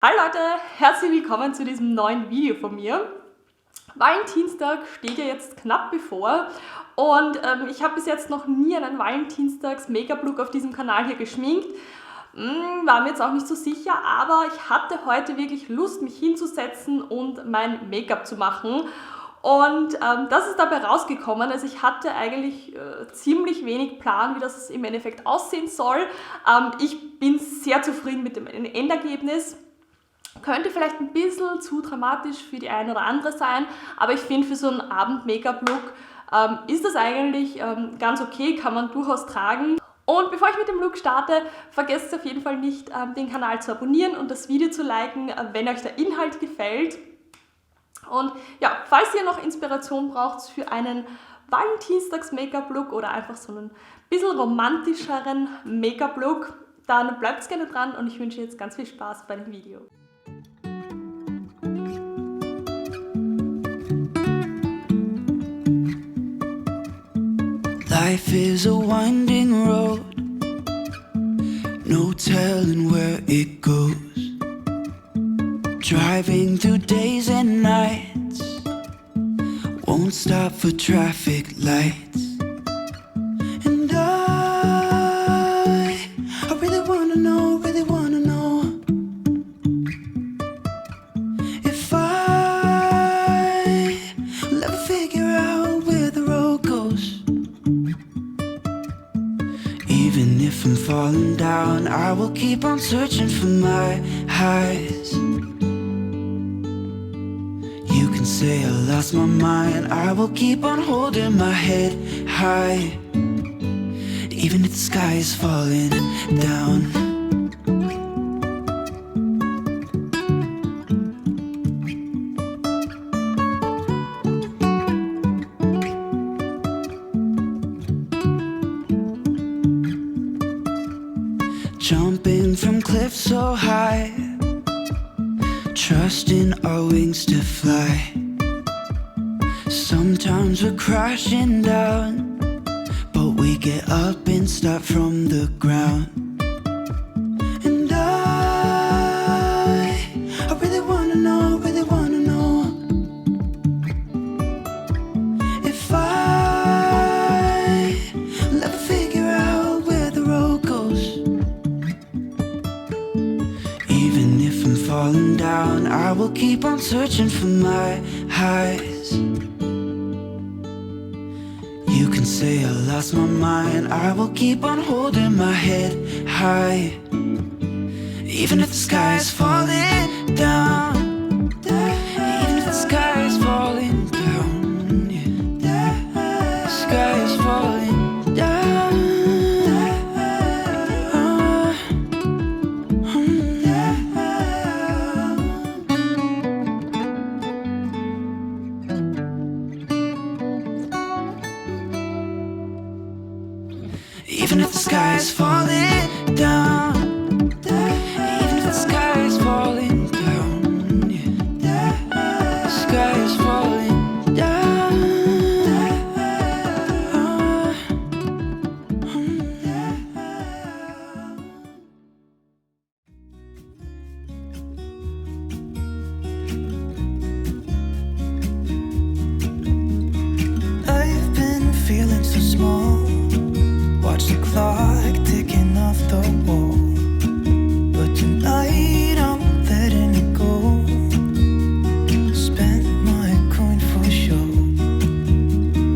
Hallo Leute, herzlich willkommen zu diesem neuen Video von mir. Valentinstag steht ja jetzt knapp bevor und ich habe bis jetzt noch nie einen Valentinstags Make Up Look auf diesem Kanal hier geschminkt. War mir jetzt auch nicht so sicher, aber ich hatte heute wirklich Lust, mich hinzusetzen und mein Make-up zu machen. Und das ist dabei rausgekommen. Also ich hatte eigentlich ziemlich wenig Plan, wie das im Endeffekt aussehen soll. Ich bin sehr zufrieden mit dem Endergebnis. Könnte vielleicht ein bisschen zu dramatisch für die eine oder andere sein, aber ich finde, für so einen Abend-Make-up-Look ist das eigentlich ganz okay, kann man durchaus tragen. Und bevor ich mit dem Look starte, vergesst auf jeden Fall nicht, den Kanal zu abonnieren und das Video zu liken, wenn euch der Inhalt gefällt. Und ja, falls ihr noch Inspiration braucht für einen Valentinstags Make-up-Look oder einfach so einen bisschen romantischeren Make-up-Look, dann bleibt gerne dran und ich wünsche jetzt ganz viel Spaß bei dem Video. Life is a winding road, no telling where it goes. Driving through days and nights, won't stop for traffic lights. And I really wanna know if I'll ever figure out where the road goes. Even if I'm falling down, I will keep on searching for my highs. You can say I lost my mind, I will keep on holding my head high. Even if the sky is falling down. Jumping from cliffs so high, trusting our wings to fly. Sometimes we're crashing down, but we get up and start from the ground. And I really wanna know if I'll ever figure out where the road goes. Even if I'm falling down, I will keep on searching for my highs. You can say I lost my mind, I will keep on holding my head high. Even if the sky is falling down, even if the sky is falling down, yeah. The sky is falling down. Even if the sky is falling down, even if the sky is falling down, yeah. The sky is falling down. I've been feeling so small. Watch the clock ticking off the wall, but tonight I'm letting it go. Spent my coin for sure.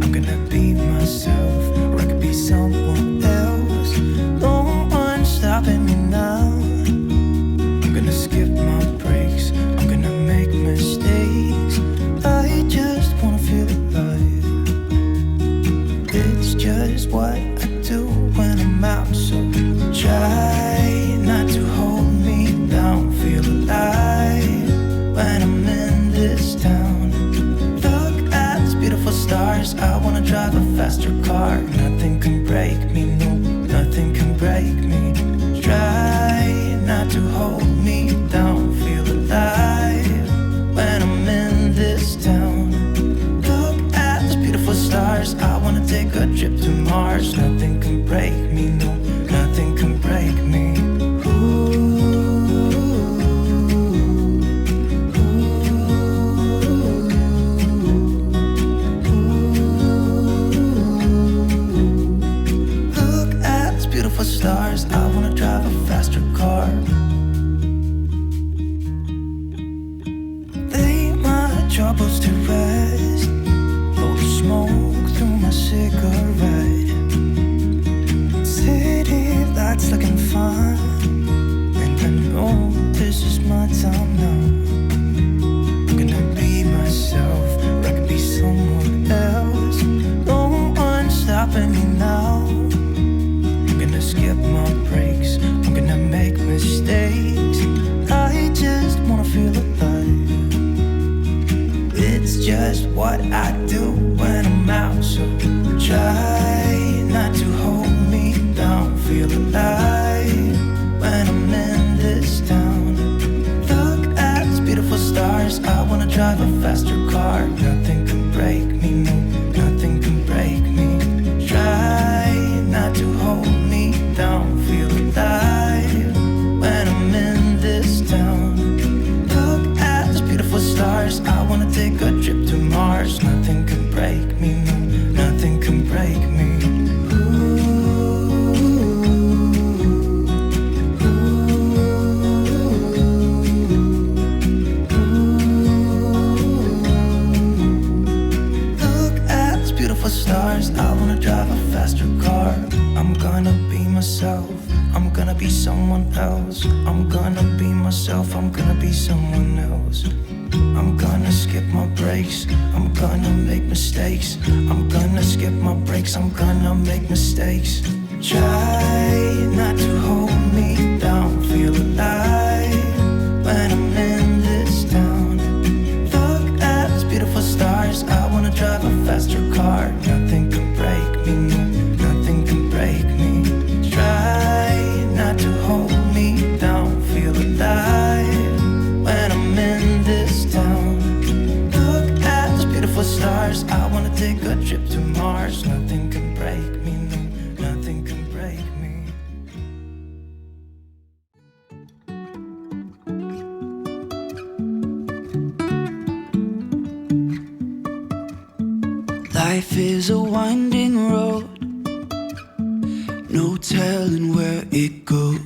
I'm gonna be myself, or I could be someone else. No one's stopping me now. I'm gonna skip my breaks, I'm gonna make mistakes. I just wanna feel alive. It's just what when I'm out, so try not to hold me down. Feel alive when I'm in this town. Look at these beautiful stars, I wanna drive a faster car. Nothing can break me, no, nothing can break me. Try not to hold me down. Feel alive when I'm in this town. Look at these beautiful stars, I wanna take a trip to Mars. Nothing can break me, no, nothing can break me. Ooh. just what I do when I'm out. So try not to hold me down. Feel alive when I'm in this town. Look at these beautiful stars. I wanna drive a faster car. Nothing can break me, no, nothing can break me. Try not to hold me down. Feel alive when I'm in this town. Look at these beautiful stars. I wanna take a trip to Mars. Nothing can break me, no, nothing can break me. Stars, I wanna drive a faster car. I'm gonna be myself, I'm gonna be someone else. I'm gonna be myself, I'm gonna be someone else. I'm gonna skip my breaks, I'm gonna make mistakes. I'm gonna skip my breaks, I'm gonna make mistakes. Try not to hold me down. Feel alive when I'm in this town. Look at these beautiful stars. I wanna drive a faster car. Nothing can break me, no, nothing can break me. Try not to hold me down. Feel alive when I'm in this town. Look at those beautiful stars. I wanna take a trip to Mars. Nothing can break me, no, nothing can break me. Life is a winding road, no telling where it goes.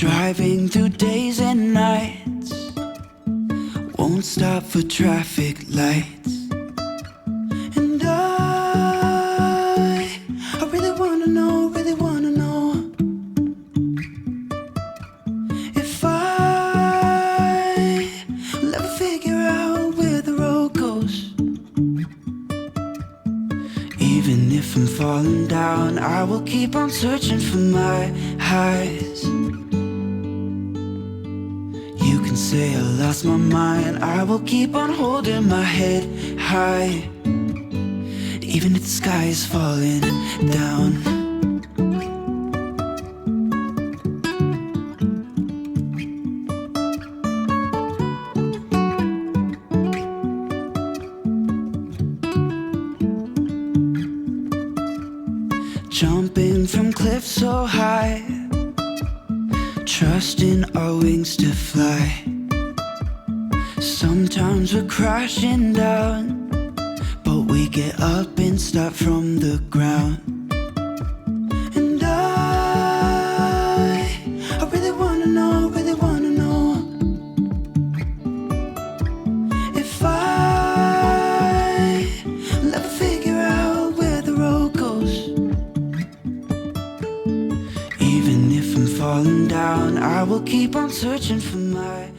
Driving through days and nights, won't stop for traffic lights. And I really wanna know if I'll ever figure out where the road goes. Even if I'm falling down, I will keep on searching for my highs. You can say I lost my mind, I will keep on holding my head high. Even if the sky is falling down. Jumping from cliffs so high, trusting our wings to fly. Sometimes we're crashing down, but we get up and start from the ground. And I really wanna know if I'll ever figure out where the road goes. Even if I'm falling down, I will keep on searching for my